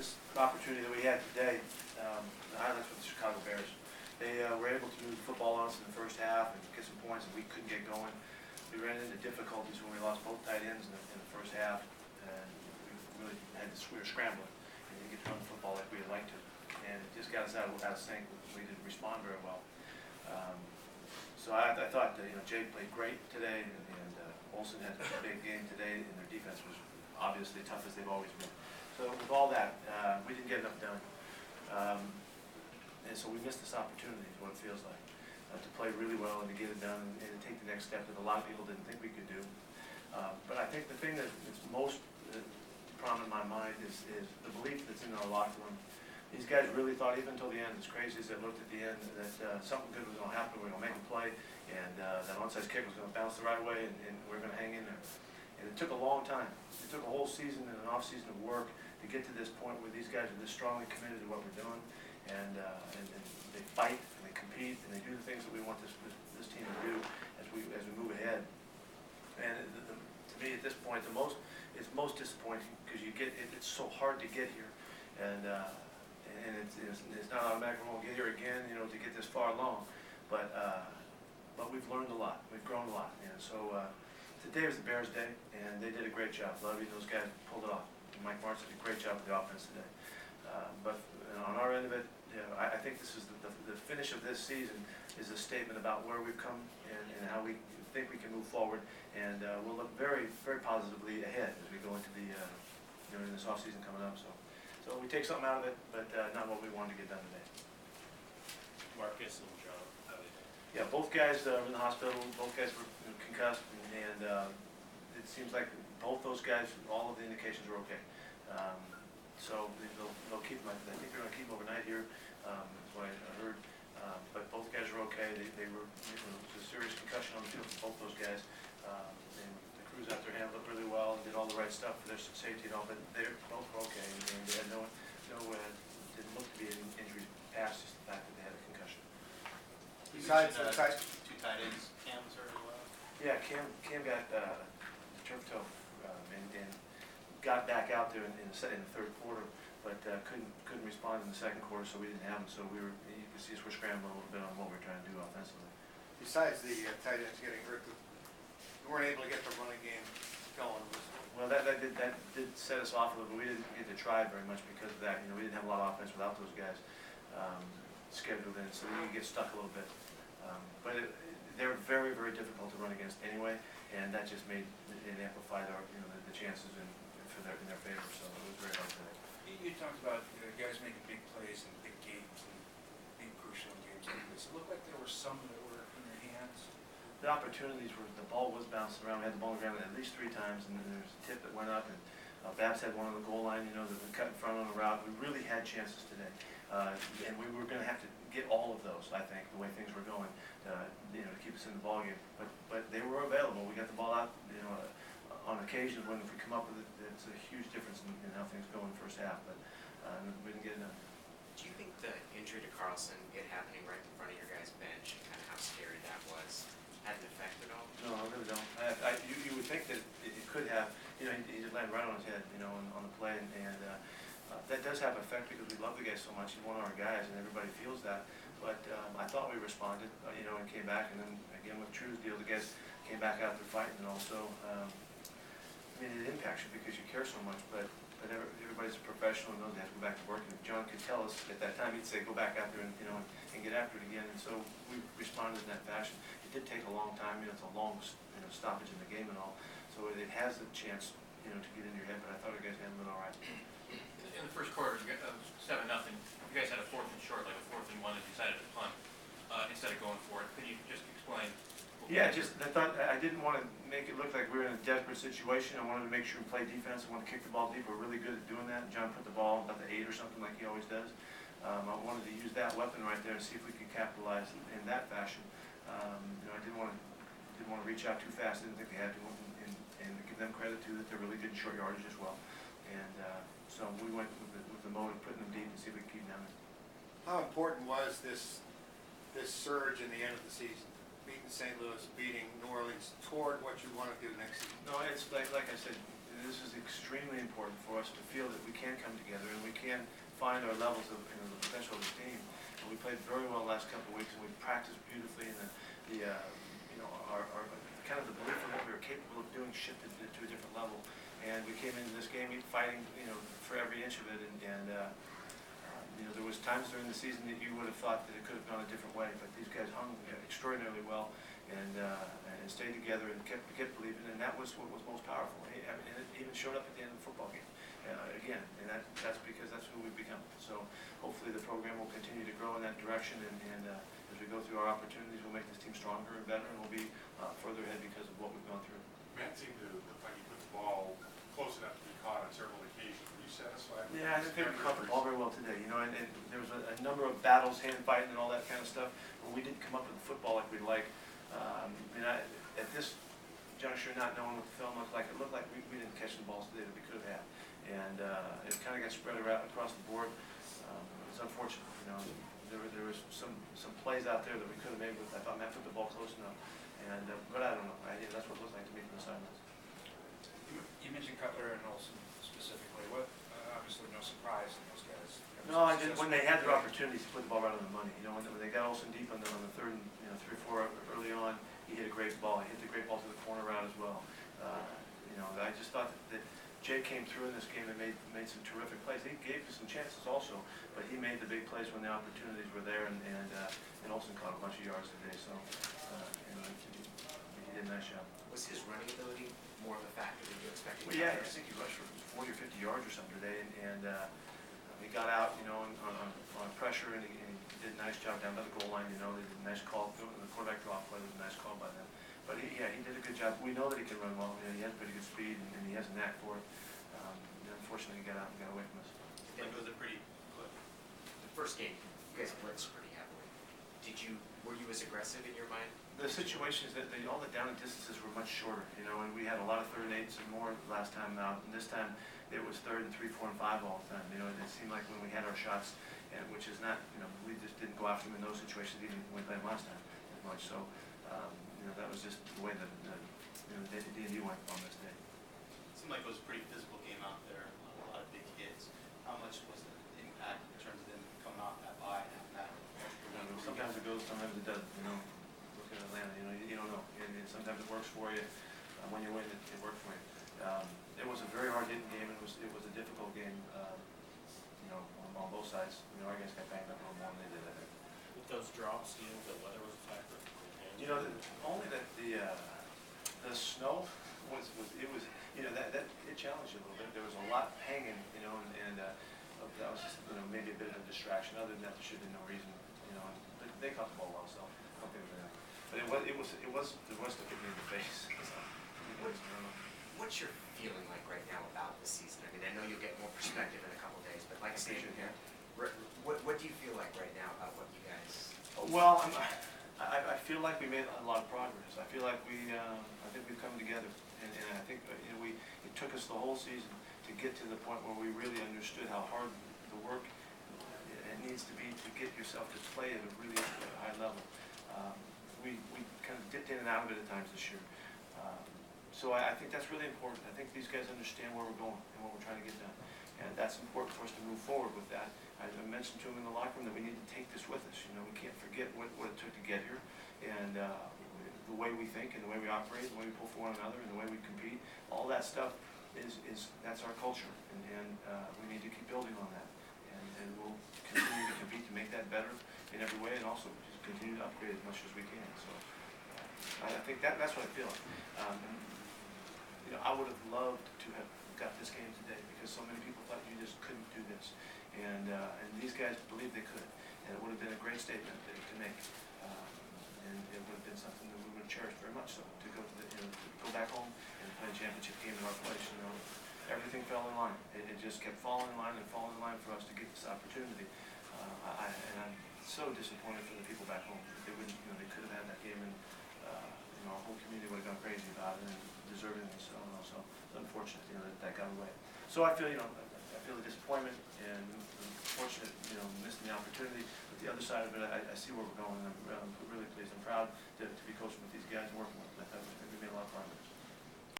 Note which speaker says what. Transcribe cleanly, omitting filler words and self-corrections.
Speaker 1: this opportunity that we had today, the highlights for the Chicago Bears. They were able to move the football on us in the first half and get some points, and we couldn't get going. We ran into difficulties when we lost both tight ends in the first half, and we really we were scrambling and didn't get to run the football like we'd like to. And it just got us out of sync. We didn't respond very well. So I thought that, Jay played great today, and Olsen had a big game today, and their defense was obviously tough as they've always been. So with all that, we didn't get enough done. And so we missed this opportunity, is what it feels like, to play really well and to get it done and to take the next step that a lot of people didn't think we could do. But I think the thing that is most prominent in my mind is the belief that's in our locker room. These guys really thought, even until the end, as crazy as they looked at the end, that something good was going to happen. We were going to make a play, and that onside kick was going to bounce the right way, and we were going to hang in there. And it took a long time. It took a whole season and an off season of work to get to this point where these guys are this strongly committed to what we're doing, and they fight and they compete and they do the things that we want this team to do as we move ahead. And to me, at this point, it's most disappointing because it's so hard to get here, and it's not automatic. We won't get here again, to get this far along, but we've learned a lot. We've grown a lot, and so today was the Bears' day, and they did a great job. Lovey, those guys pulled it off. Mike Martz did a great job with the offense today. But on our end of it, I think this is the finish of this season is a statement about where we've come and how we think we can move forward, and we'll look very, very positively ahead as we go into the in this off season coming up. So we take something out of it, but not what we wanted to get done today.
Speaker 2: Marcus and John, how are they?
Speaker 1: Yeah, both guys were in the hospital. Both guys were concussed, and it seems like both those guys, all of the indications are okay. So they'll keep them. I think they're going to keep them overnight here. That's what I heard. But both guys are okay. They were it was a serious concussion on the field for both those guys. And the crews out there handled it really well and did all the right stuff for their safety and all. But they both were okay, and they had didn't look to be any injuries past just the fact that they had a concussion.
Speaker 3: Besides
Speaker 2: two tight ends, Cam was hurt as well.
Speaker 1: Yeah, Cam got turf toe and got back out there in the third quarter, but couldn't respond in the second quarter, so we didn't have him. So you can see us were scrambling a little bit on what we're trying to do offensively.
Speaker 3: Besides the tight ends getting hurt, you weren't able to get the running game going.
Speaker 1: Well, that did set us off a little bit. We didn't get to try very much because of that. We didn't have a lot of offense without those guys scheduled in, so you get stuck a little bit. But they're very, very difficult to run against anyway, and that just made it amplified our the chances in their favor. So it was very hard today.
Speaker 4: You talked about guys making big plays in big games and being crucial in games like this. It looked like there were some that were in their hands.
Speaker 1: The opportunities were the ball was bouncing around. We had the ball on the ground at least 3 times, and then there was a tip that went up, and Babs had one on the goal line. That was cut in front on the route. We really had chances today, and we were going to have to get all of those. I think the way things were going, to keep us in the ball game. But they were available. We got the ball out. On occasions when if we come up with it, it's a huge difference in how things go in the first half. But we didn't get it done.
Speaker 5: Do you think the injury to Carlson, it happening right in front of your guys' bench, and kind of how scary that was, had an effect at all?
Speaker 1: No, I really don't. You would think that it could have. He just landed right on his head, on the play, and that does have an effect because we love the guy so much. He's one of our guys, and everybody feels that. But I thought we responded, and came back, and then again with True's deal, the guys came back out there fighting, and also. It impacts you because you care so much, but everybody's a professional and knows they have to go back to work. And John could tell us at that time, he'd say, go back out there and get after it again. And so we responded in that fashion. It did take a long time. It's a long stoppage in the game and all. So it has the chance to get into your head. But I thought you guys handled it all right.
Speaker 6: In the first quarter, you got 7-0. You guys had a 4th and short, like a 4th and 1, and decided to punt instead of going for it. Could you just explain?
Speaker 1: Yeah, I thought I didn't want to make it look like we were in a desperate situation. I wanted to make sure we played defense. I wanted to kick the ball deep. We're really good at doing that. And John put the ball about the 8 or something like he always does. I wanted to use that weapon right there and see if we could capitalize in that fashion. I didn't want to reach out too fast. I didn't think they had to, and give them credit too that they're really good in short yardage as well. And so we went with the mode of putting them deep and see if we could keep them down there.
Speaker 3: How important was this surge in the end of the season? Beating St. Louis, beating New Orleans toward what you want to do next season?
Speaker 1: No, it's like I said, this is extremely important for us to feel that we can come together and we can find our levels of, the potential of this team. And we played very well the last couple of weeks, and we practiced beautifully, and our kind of the belief in what we were capable of doing shifted to a different level. And we came into this game fighting, for every inch of it, and there was times during the season that you would have thought that it could have gone a different way, but these guys hung extraordinarily well and stayed together and kept believing, and that was what was most powerful. And it even showed up at the end of the football game again, and that's because that's who we've become. So hopefully the program will continue to grow in that direction, and as we go through our opportunities, we'll make this team stronger and better, and we'll be further ahead because of what we've gone through.
Speaker 7: Matt seemed to look like he put the ball close enough to be caught on several occasions. Were you satisfied?
Speaker 1: Yeah, I think we caught the ball very well today, and there was a number of battles, hand fighting and all that kind of stuff, but we didn't come up with the football like we'd like. At this juncture, not knowing what the film looked like, it looked like we didn't catch the balls today that we could have had. And it kind of got spread around across the board. It's unfortunate, there was some plays out there that we could have made with. I thought Matt put the ball close enough, but I don't know. That's what it looks like to me from the sidelines.
Speaker 4: You mentioned Cutler and Olsen specifically. What, obviously no surprise in those guys.
Speaker 1: No, I did when they had their opportunities to put the ball right on the money. When they got Olsen deep on the third, 3 or 4 early on, he hit a great ball. He hit the great ball to the corner route as well. I just thought that Jay came through in this game and made some terrific plays. He gave us some chances also, but he made the big plays when the opportunities were there, and Olsen caught a bunch of yards today. So he did a nice job.
Speaker 5: Was his running ability more of a factor than you expected?
Speaker 1: Well, yeah, I think he rushed for 40 or 50 yards or something today, and he got out, on pressure, and he did a nice job down by the goal line. They did a nice call. The quarterback draw play was a nice call by them. But he did a good job. We know that he can run well. He has pretty good speed, and he has a knack for it. Unfortunately, he got out and got away from us.
Speaker 2: Like it was a pretty quick.
Speaker 5: The first game, you guys blitzed pretty heavily. Were you as aggressive in your mind?
Speaker 1: The situation is that all the down and distances were much shorter, and we had a lot of 3rd and 8s and more last time out, and this time it was 3rd and 3, 4, and 5 all the time. It seemed like when we had our shots, which is not, we just didn't go after them in those situations even when we played them last time as much. So, that was just the way that D&D went on this day.
Speaker 2: It seemed like it was a pretty physical game out there, a lot of big hits. How much was the impact in terms of them coming off that bye and having that extra week?
Speaker 1: Sometimes it goes, sometimes it doesn't. Look at Atlanta. You don't know. And sometimes it works for you. When you win, it worked for you. It was a very hard hitting game. It was a difficult game. On both sides. Our guys got banged up a little more than they did, I think.
Speaker 2: With those drops, the weather was a factor.
Speaker 1: Only that the snow was that it challenged you a little bit. There was a lot hanging, and that was just maybe a bit of a distraction. Other than that, there should have been no reason, but they caught the ball well, so I don't think it was anything. But it was stuff hit me in the face. So,
Speaker 5: What's your feeling like right now about the season? I mean, I know you'll get more perspective in a couple of days, but like I said, what do you feel like right now about what you guys?
Speaker 1: Well, I feel like we made a lot of progress. I feel like I think we've come together, and I think it took us the whole season to get to the point where we really understood how hard the work it needs to be to get yourself to play at a really high level. We kind of dipped in and out of it at times this year. So I think that's really important. I think these guys understand where we're going and what we're trying to get done. And that's important for us to move forward with that. I mentioned to them in the locker room that we need to take this with us. We can't forget what it took to get here, and the way we think and the way we operate, the way we pull for one another, and the way we compete. All that stuff that's our culture, and we need to keep building on that. And we'll continue to compete to make that better in every way, and also just continue to upgrade as much as we can. So I think that's what I feel. I would have loved to have got this game today because so many people thought you just couldn't do this, and these guys believed they could, and it would have been a great statement to make, and it would have been something that we would have cherished very much. So to go back home and play a championship game in our place, everything fell in line. It just kept falling in line and falling in line for us to get this opportunity, and I'm so disappointed for the people back home. They wouldn't, they could have had that game, and our whole community would have gone crazy about it and deservingly so. So it's unfortunate, that got away. So I feel, I feel the disappointment and unfortunate, missing the opportunity. But the other side of it, I see where we're going, and I'm really pleased. I'm proud to be coaching with these guys and working with them. I think we made a lot of progress.